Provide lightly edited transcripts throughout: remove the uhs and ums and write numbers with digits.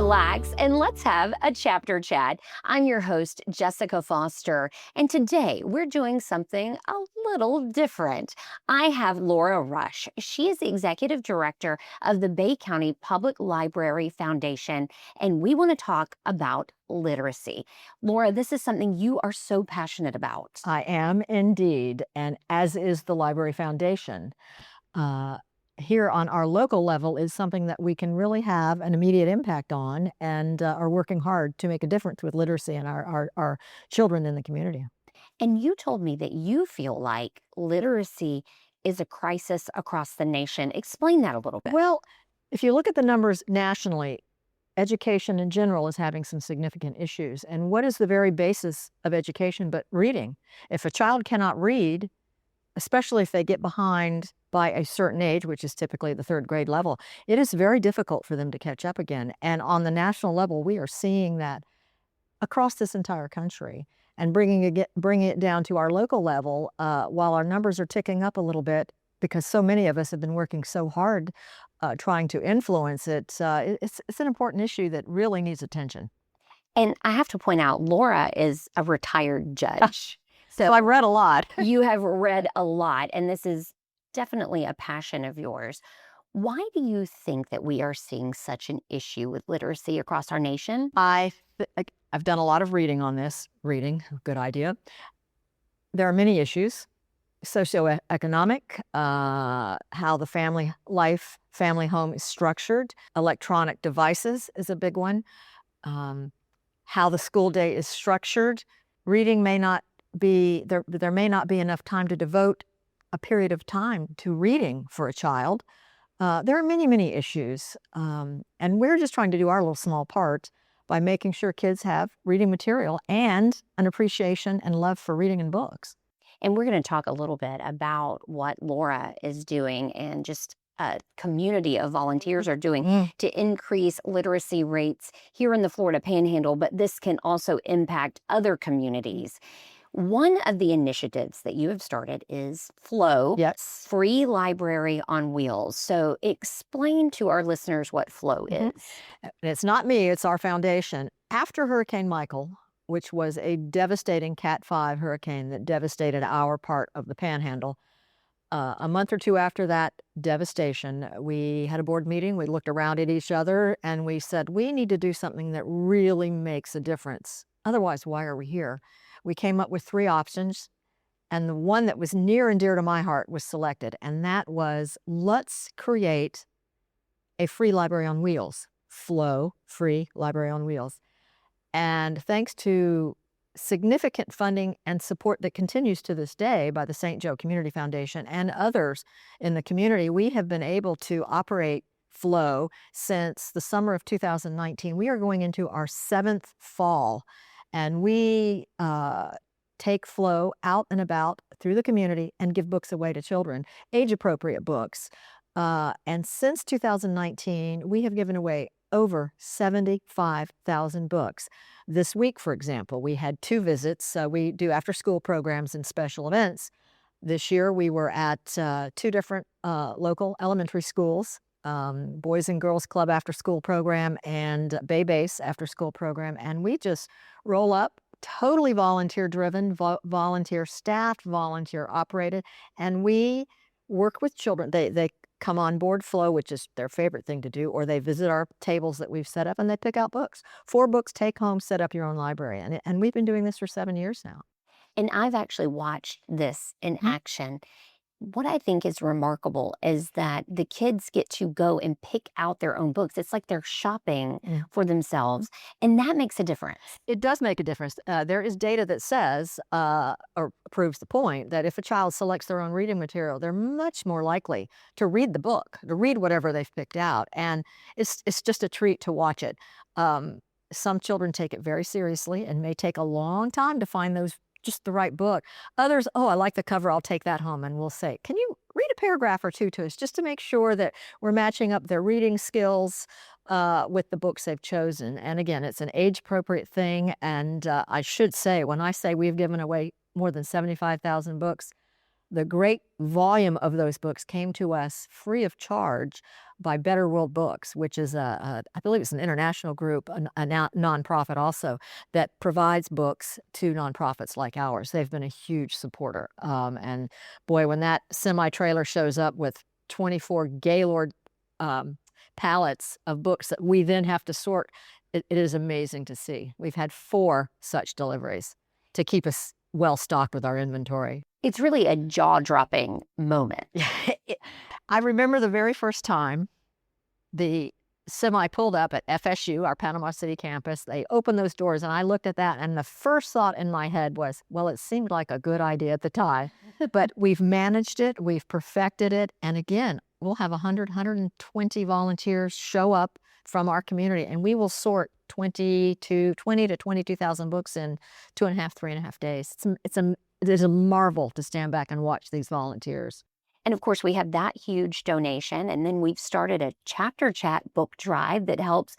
relax, and let's have a chapter chat. I'm your host, Jessica Foster, and today we're doing something a little different. I have Laura Roesch. She is the executive director of the Bay County Public Library Foundation, and we want to talk about literacy. Laura, this is something you are so passionate about. I am indeed, and as is the Library Foundation. Here on our local level is something that we can really have an immediate impact on, and are working hard to make a difference with literacy and our children in the community. And you told me that you feel like literacy is a crisis across the nation. Explain that a little bit. Well, if you look at the numbers nationally, education in general is having some significant issues. And what is the very basis of education but reading? If a child cannot read, especially if they get behind by a certain age, which is typically the third grade level, it is very difficult for them to catch up again. And on the national level, we are seeing that across this entire country. And bringing it down to our local level, while our numbers are ticking up a little bit, because so many of us have been working so hard trying to influence it, it's an important issue that really needs attention. And I have to point out, Laura is a retired judge. So I've read a lot. You have read a lot, and this is definitely a passion of yours. Why do you think that we are seeing such an issue with literacy across our nation? I've done a lot of reading on this. Reading, good idea. There are many issues. Socioeconomic, how the family home is structured. Electronic devices is a big one. How the school day is structured. Reading may not be, there may not be enough time to devote a period of time to reading for a child. There are many, many issues. And we're just trying to do our little small part by making sure kids have reading material and an appreciation and love for reading and books. And we're going to talk a little bit about what Laura is doing and just a community of volunteers are doing to increase literacy rates here in the Florida Panhandle, but this can also impact other communities. One of the initiatives that you have started is FLOW, Yes. Free Library on Wheels. So explain to our listeners what FLOW is. And it's not me, it's our foundation. After Hurricane Michael, which was a devastating Cat 5 hurricane that devastated our part of the Panhandle, a month or two after that devastation, we had a board meeting. We looked around at each other and we said, we need to do something that really makes a difference. Otherwise, why are we here? We came up with 3 options, and the one that was near and dear to my heart was selected, and that was, let's create a free library on wheels. FLOW, Free Library on Wheels. And thanks to significant funding and support that continues to this day by the St. Joe Community Foundation and others in the community, we have been able to operate FLOW since the summer of 2019. We are going into our 7th fall. And we take FLOW out and about through the community and give books away to children, age-appropriate books. And since 2019, we have given away over 75,000 books. This week, for example, we had 2 visits. We do after-school programs and special events. This year, we were at 2 different local elementary schools. Boys and Girls Club after-school program and Bay Base after-school program. And we just roll up, totally volunteer-driven, volunteer staffed, volunteer-operated, and we work with children. They come on board FLOW, which is their favorite thing to do, or they visit our tables that we've set up and they pick out books. 4 books, take home, set up your own library. And we've been doing this for 7 years now. And I've actually watched this in action. What I think is remarkable is that the kids get to go and pick out their own books. It's like they're shopping for themselves, and that makes a difference. It does make a difference. There is data that says, or proves the point, that if a child selects their own reading material, they're much more likely to read the book, to read whatever they've picked out. And it's just a treat to watch it. Some children take it very seriously and may take a long time to find just the right book. Others, oh, I like the cover, I'll take that home. And we'll say, can you read a paragraph or 2 to us just to make sure that we're matching up their reading skills with the books they've chosen. And again, it's an age-appropriate thing. And I should say, when I say we've given away more than 75,000 books, the great volume of those books came to us free of charge by Better World Books, which is I believe it's an international group, a nonprofit also, that provides books to nonprofits like ours. They've been a huge supporter. And boy, when that semi-trailer shows up with 24 Gaylord pallets of books that we then have to sort, it is amazing to see. We've had 4 such deliveries to keep us well stocked with our inventory. It's really a jaw-dropping moment. I remember the very first time the semi pulled up at FSU, our Panama City campus. They opened those doors, and I looked at that, and the first thought in my head was, well, it seemed like a good idea at the time, but we've managed it, we've perfected it, and again, we'll have 120 volunteers show up from our community, and we will sort 20 to 22,000 books in 2.5, 3.5 days. It is a marvel to stand back and watch these volunteers. And of course, we have that huge donation. And then we've started a Chapter Chat book drive that helps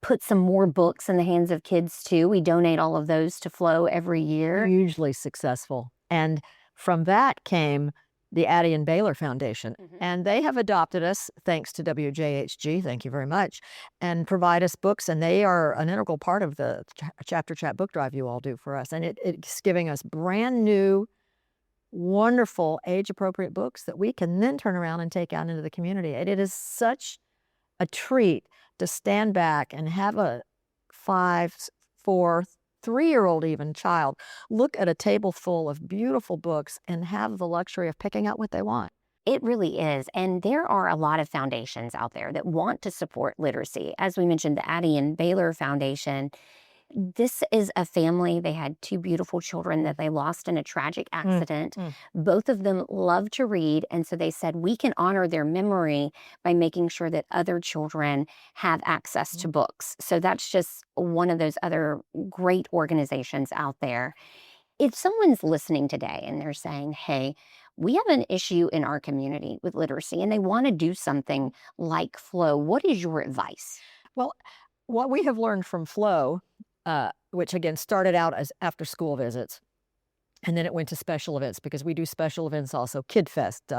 put some more books in the hands of kids too. We donate all of those to Flow every year. Hugely successful. And from that came the Addie and Baylor Foundation. And they have adopted us, thanks to WJHG, thank you very much, and provide us books. And they are an integral part of the Chapter Chat book drive you all do for us. And it's giving us brand new, wonderful, age-appropriate books that we can then turn around and take out into the community. And it is such a treat to stand back and have a 5, 4, 3-year-old even child look at a table full of beautiful books and have the luxury of picking out what they want. It really is. And there are a lot of foundations out there that want to support literacy. As we mentioned, the Addie and Baylor Foundation. This is a family. They had 2 beautiful children that they lost in a tragic accident. Both of them love to read. And so they said, we can honor their memory by making sure that other children have access to books. So that's just one of those other great organizations out there. If someone's listening today and they're saying, hey, we have an issue in our community with literacy and they want to do something like Flow, what is your advice? Well, what we have learned from Flow, which again started out as after-school visits, and then it went to special events, because we do special events also. Kid Fest,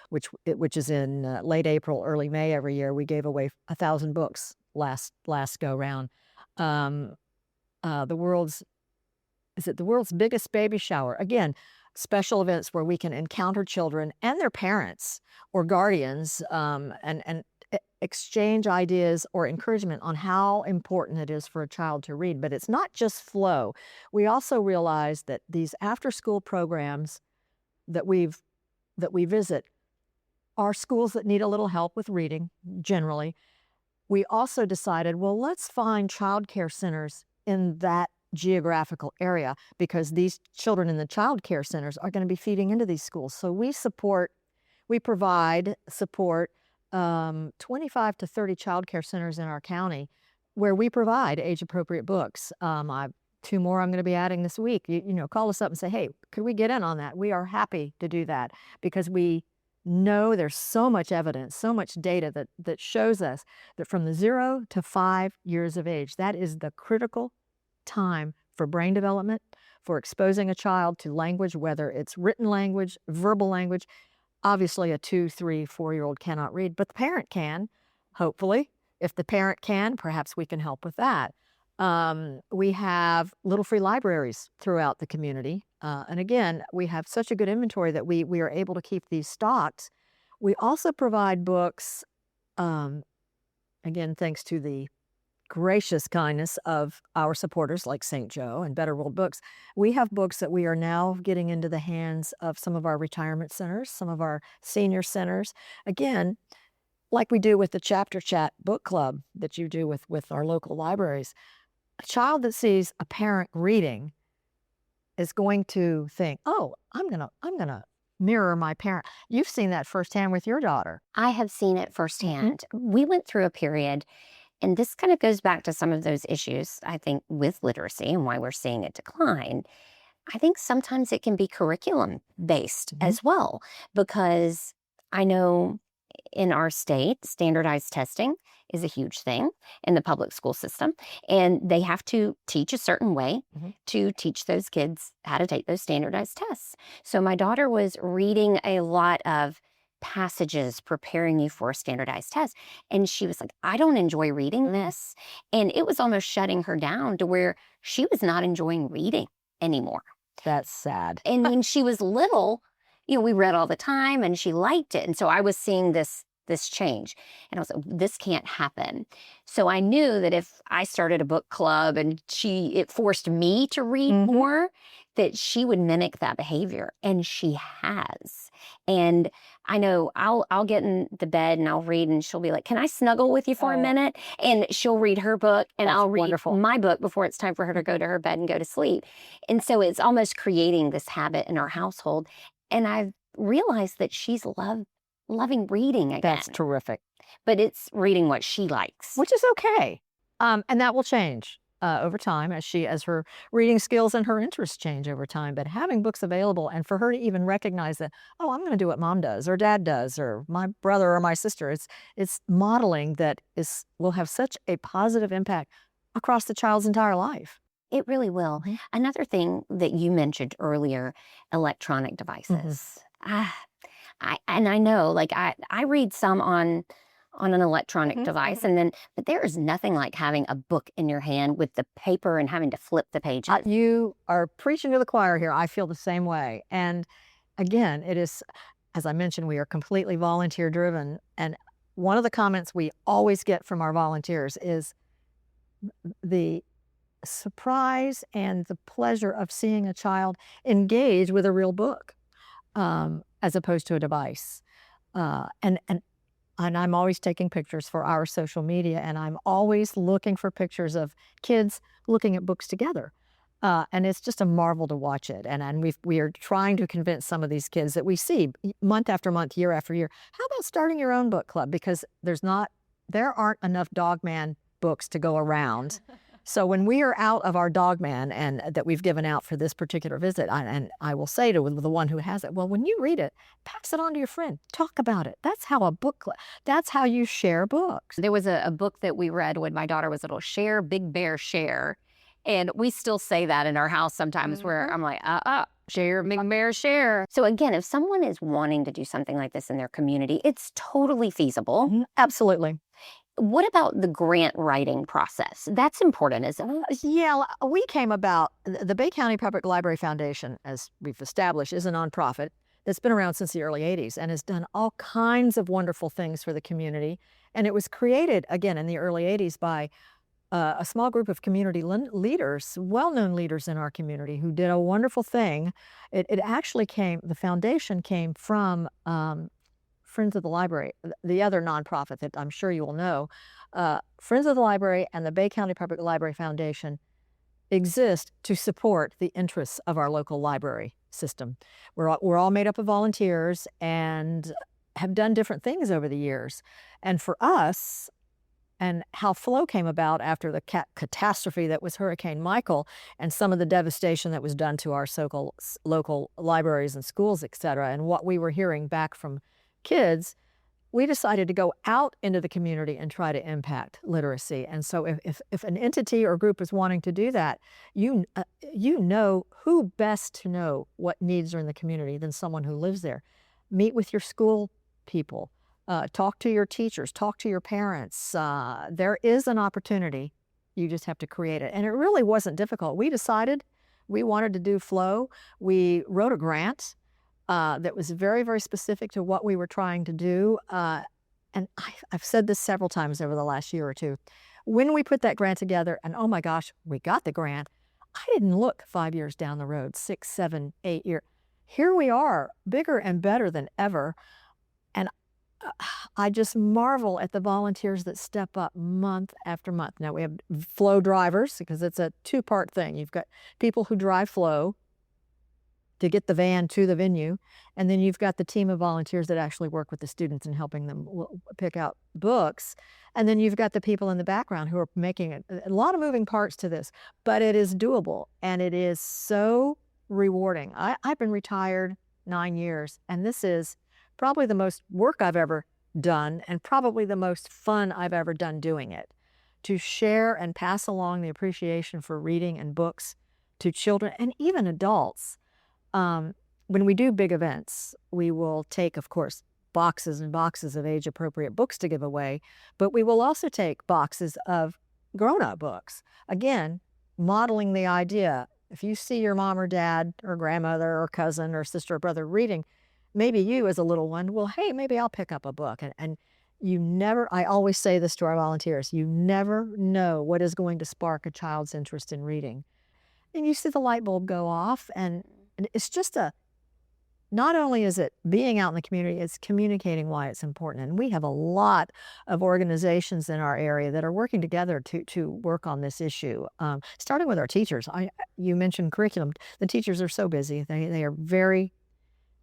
which is in late April, early May every year. We gave away 1,000 books last go round. The world's biggest baby shower. Again, special events where we can encounter children and their parents or guardians, and exchange ideas or encouragement on how important it is for a child to read. But it's not just Flow. We also realize that these after-school programs that we visit are schools that need a little help with reading, generally. We also decided, well, let's find child care centers in that geographical area, because these children in the child care centers are going to be feeding into these schools. So we provide support 25 to 30 child care centers in our county where we provide age-appropriate books. 2 more I'm going to be adding this week. Call us up and say, hey, could we get in on that? We are happy to do that, because we know there's so much evidence, so much data that shows us that from the 0 to 5 years of age, that is the critical time for brain development, for exposing a child to language, whether it's written language, verbal language. Obviously, a 2, 3, 4-year-old cannot read, but the parent can, hopefully. If the parent can, perhaps we can help with that. We have little free libraries throughout the community. And again, we have such a good inventory that we are able to keep these stocked. We also provide books, again, thanks to the gracious kindness of our supporters like St. Joe and Better World Books. We have books that we are now getting into the hands of some of our retirement centers, some of our senior centers. Again, like we do with the Chapter Chat book club that you do with our local libraries. A child that sees a parent reading is going to think, oh, I'm gonna mirror my parent. You've seen that firsthand with your daughter. I have seen it firsthand. We went through a period, and this kind of goes back to some of those issues, I think, with literacy and why we're seeing it decline. I think sometimes it can be curriculum-based as well, because I know in our state, standardized testing is a huge thing in the public school system, and they have to teach a certain way to teach those kids how to take those standardized tests. So my daughter was reading a lot of passages preparing you for a standardized test, and she was like, I don't enjoy reading this. And it was almost shutting her down to where she was not enjoying reading anymore. That's sad. And when she was little, we read all the time and she liked it. And so I was seeing this change, and I was like, this can't happen. So I knew that if I started a book club and it forced me to read more, that she would mimic that behavior, and she has. And I know I'll get in the bed and I'll read, and she'll be like, can I snuggle with you for a minute? And she'll read her book, and I'll read my book before it's time for her to go to her bed and go to sleep. And so it's almost creating this habit in our household. And I've realized that she's loving reading again. That's terrific. But it's reading what she likes. Which is okay. And that will change over time as her reading skills and her interests change over time. But having books available, and for her to even recognize that, oh, I'm going to do what mom does or dad does or my brother or my sister, it's modeling that will have such a positive impact across the child's entire life. It really will. Another thing that you mentioned earlier, electronic devices. I know, like I read some on an electronic device, but there is nothing like having a book in your hand with the paper and having to flip the pages. You are preaching to the choir here. I feel the same way. And again, it is, as I mentioned, we are completely volunteer driven. And one of the comments we always get from our volunteers is the surprise and the pleasure of seeing a child engage with a real book as opposed to a device. And I'm always taking pictures for our social media, and I'm always looking for pictures of kids looking at books together. And it's just a marvel to watch it. And we are trying to convince some of these kids that we see month after month, year after year, how about starting your own book club? Because there aren't enough Dogman books to go around. So when we are out of our Dogman and that we've given out for this particular visit, and I will say to the one who has it, well, when you read it, pass it on to your friend. Talk about it. That's how that's how you share books. There was a book that we read when my daughter was little, Share, Big Bear, Share. And we still say that in our house sometimes where I'm like, share, Big Bear, share. So again, if someone is wanting to do something like this in their community, it's totally feasible. Absolutely. What about the grant writing process? That's important, isn't it? Yeah, we came about, the Bay County Public Library Foundation, as we've established, is a nonprofit that's been around since the early 80s and has done all kinds of wonderful things for the community. And it was created, again, in the early 80s by a small group of community leaders, well-known leaders in our community who did a wonderful thing. It actually the foundation came from Friends of the Library, the other nonprofit that I'm sure you will know. Friends of the Library and the Bay County Public Library Foundation exist to support the interests of our local library system. We're all made up of volunteers and have done different things over the years. And for us, and how Flow came about after the catastrophe that was Hurricane Michael and some of the devastation that was done to our local libraries and schools, et cetera, and what we were hearing back from kids, we decided to go out into the community and try to impact literacy. And so if an entity or group is wanting to do that, you know who best to know what needs are in the community than someone who lives there. Meet with your school people, talk to your teachers, talk to your parents. There is an opportunity. You just have to create it. And it really wasn't difficult. We decided we wanted to do Flow. We wrote a grant that was very, very specific to what we were trying to do. And I've said this several times over the last year or two. When we put that grant together, and oh my gosh, we got the grant, I didn't look 5 years down the road, 6, 7, 8 years. Here we are, bigger and better than ever. And I just marvel at the volunteers that step up month after month. Now we have Flow drivers, because it's a two-part thing. You've got people who drive Flow to get the van to the venue. And then you've got the team of volunteers that actually work with the students and helping them pick out books. And then you've got the people in the background who are making it. A lot of moving parts to this, but it is doable and it is so I've been retired 9 years, and this is probably the most work I've ever done, and probably the most fun I've ever done doing it, to share and pass along the appreciation for reading and books to children and even adults. When we do big events, we will take, of course, boxes and boxes of age-appropriate books to give away, but we will also take boxes of grown-up books. Again, modeling the idea. If you see your mom or dad or grandmother or cousin or sister or brother reading, maybe you as a little one, well, hey, maybe I'll pick up a book. And you never, I always say this to our volunteers, you never know what is going to spark a child's interest in reading. And you see the light bulb go off, and it's just not only is it being out in the community, it's communicating why it's important. And we have a lot of organizations in our area that are working together to work on this issue, starting with our teachers. You mentioned curriculum. The teachers are so busy. They are very,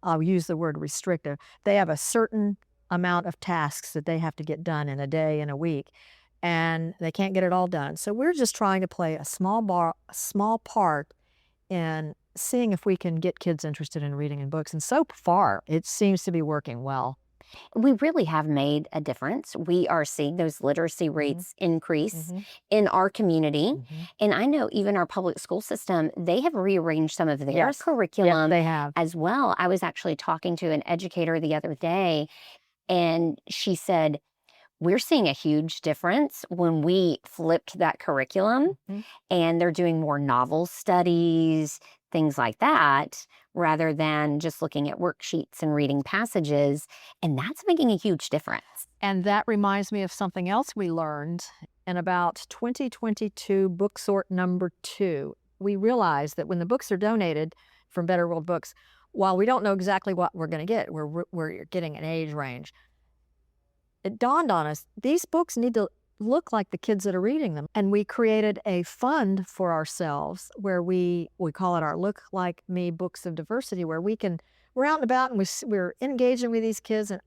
I'll use the word restrictive. They have a certain amount of tasks that they have to get done in a day, in a week, and they can't get it all done. So we're just trying to play a small part in seeing if we can get kids interested in reading and books. And so far, it seems to be working well. We really have made a difference. We are seeing those literacy rates increase in our community. And I know even our public school system, they have rearranged some of their curriculum They have. as well. I was actually talking to an educator the other day, and she said, we're seeing a huge difference when we flipped that curriculum and they're doing more novel studies, things like that, rather than just looking at worksheets and reading passages. And that's making a huge difference. And that reminds me of something else we learned in about 2022 book sort number 2. We realized that when the books are donated from Better World Books, while we don't know exactly what we're going to get, we're getting an age range. It dawned on us, these books need to look like the kids that are reading them. And we created a fund for ourselves where we call it our Look Like Me Books of Diversity, where we're out and about and we're engaging with these kids, and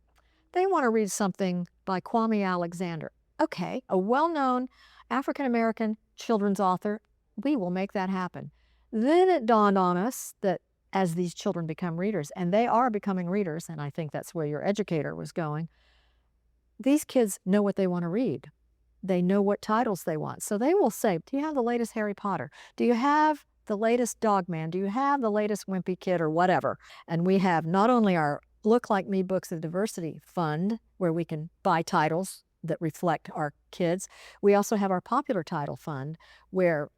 they want to read something by Kwame Alexander. Okay, a well-known African-American children's author, we will make that happen. Then it dawned on us that as these children become readers, and they are becoming readers, and I think that's where your educator was going, these kids know what they want to read. They know what titles they want. So they will say, do you have the latest Harry Potter? Do you have the latest Dogman? Do you have the latest Wimpy Kid or whatever? And we have not only our Look Like Me Books of Diversity Fund, where we can buy titles that reflect our kids. We also have our Popular Title Fund, where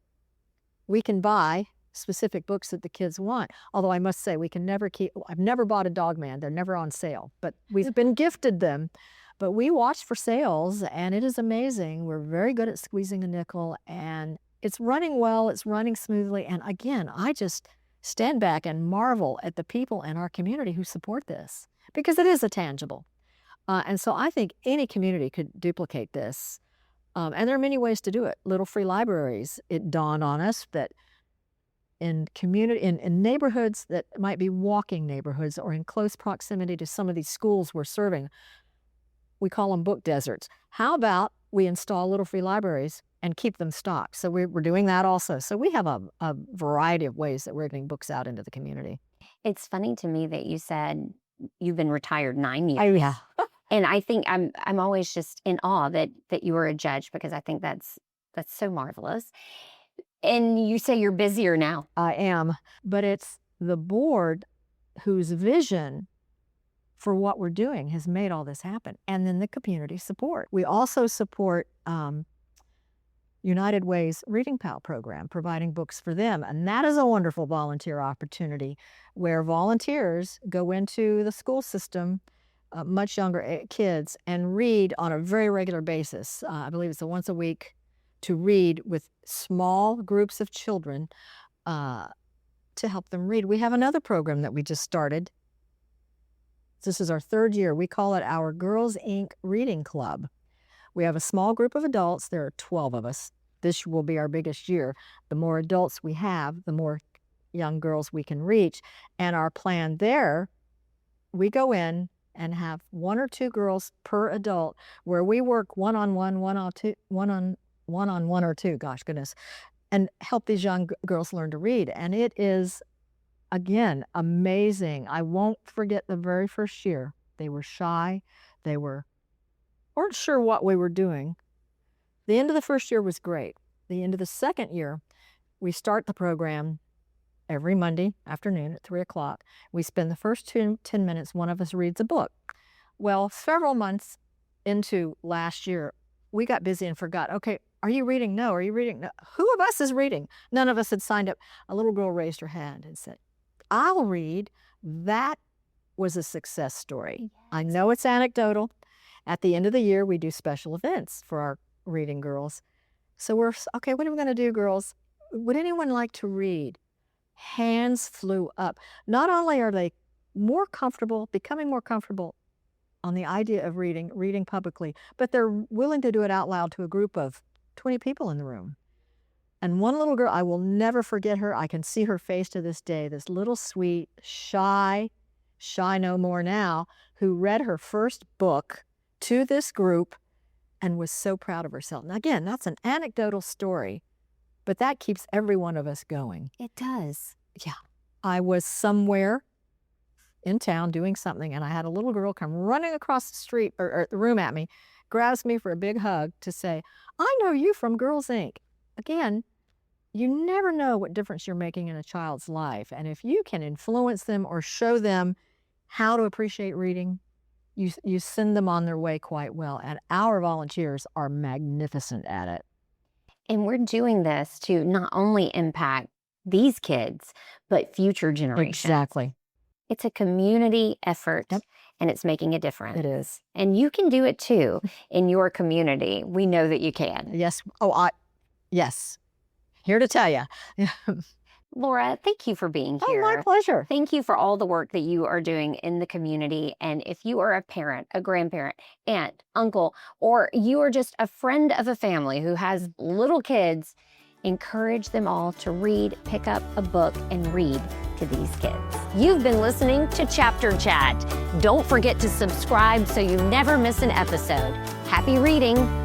we can buy specific books that the kids want. Although I must say, I've never bought a Dogman. They're never on sale, but we've been gifted them. But we watch for sales, and it is amazing. We're very good at squeezing a nickel, and it's running well, it's running smoothly. And again, I just stand back and marvel at the people in our community who support this, because it is a tangible. And so I think any community could duplicate this. And there are many ways to do it. Little free libraries. It dawned on us that in neighborhoods that might be walking neighborhoods or in close proximity to some of these schools we're serving, we call them book deserts. How about we install little free libraries and keep them stocked? So we're doing that also. So we have a variety of ways that we're getting books out into the community. It's funny to me that you said you've been retired 9 years. Oh, yeah. And I think I'm always just in awe that you were a judge, because I think that's so marvelous. And you say you're busier now. I am, but it's the board whose vision for what we're doing has made all this happen. And then the community support. We also support United Way's Reading Pal program, providing books for them. And that is a wonderful volunteer opportunity where volunteers go into the school system, much younger kids, and read on a very regular basis. I believe it's a once a week to read with small groups of children to help them read. We have another program that we just started. This is our 3rd year. We call it our Girls Inc. Reading Club. We have a small group of adults. There are 12 of us. This will be our biggest year. The more adults we have, the more young girls we can reach. And our plan there, we go in and have 1 or 2 girls per adult, where we work one-on-one, one-on-one or two, gosh goodness, and help these young girls learn to read. And it is, again, amazing. I won't forget the very first year. They were shy. They were weren't sure what we were doing. The end of the first year was great. The end of the second year, we start the program every Monday afternoon at 3 o'clock. We spend the first 10 minutes, one of us reads a book. Well, several months into last year, we got busy and forgot, okay, are you reading? No. Are you reading? No. Who of us is reading? None of us had signed up. A little girl raised her hand and said, I'll read. That was a success story. Yes. I know it's anecdotal. At the end of the year, we do special events for our reading girls. So we're, okay, what are we going to do, girls? Would anyone like to read? Hands flew up. Not only are they more comfortable, becoming more comfortable on the idea of reading publicly, but they're willing to do it out loud to a group of 20 people in the room. And one little girl, I will never forget her. I can see her face to this day, this little sweet, shy no more now, who read her first book to this group and was so proud of herself. Now, again, that's an anecdotal story, but that keeps every one of us going. It does. Yeah. I was somewhere in town doing something, and I had a little girl come running across the street or the room at me, grabs me for a big hug to say, I know you from Girls Inc. Again, you never know what difference you're making in a child's life. And if you can influence them or show them how to appreciate reading, you send them on their way quite well. And our volunteers are magnificent at it. And we're doing this to not only impact these kids, but future generations. Exactly. It's a community effort. Yep. And it's making a difference. It is. And you can do it too in your community. We know that you can. Yes. Yes. Here to tell you. Laura, thank you for being here. Oh, my pleasure. Thank you for all the work that you are doing in the community. And if you are a parent, a grandparent, aunt, uncle, or you are just a friend of a family who has little kids, encourage them all to read, pick up a book, and read to these kids. You've been listening to Chapter Chat. Don't forget to subscribe so you never miss an episode. Happy reading.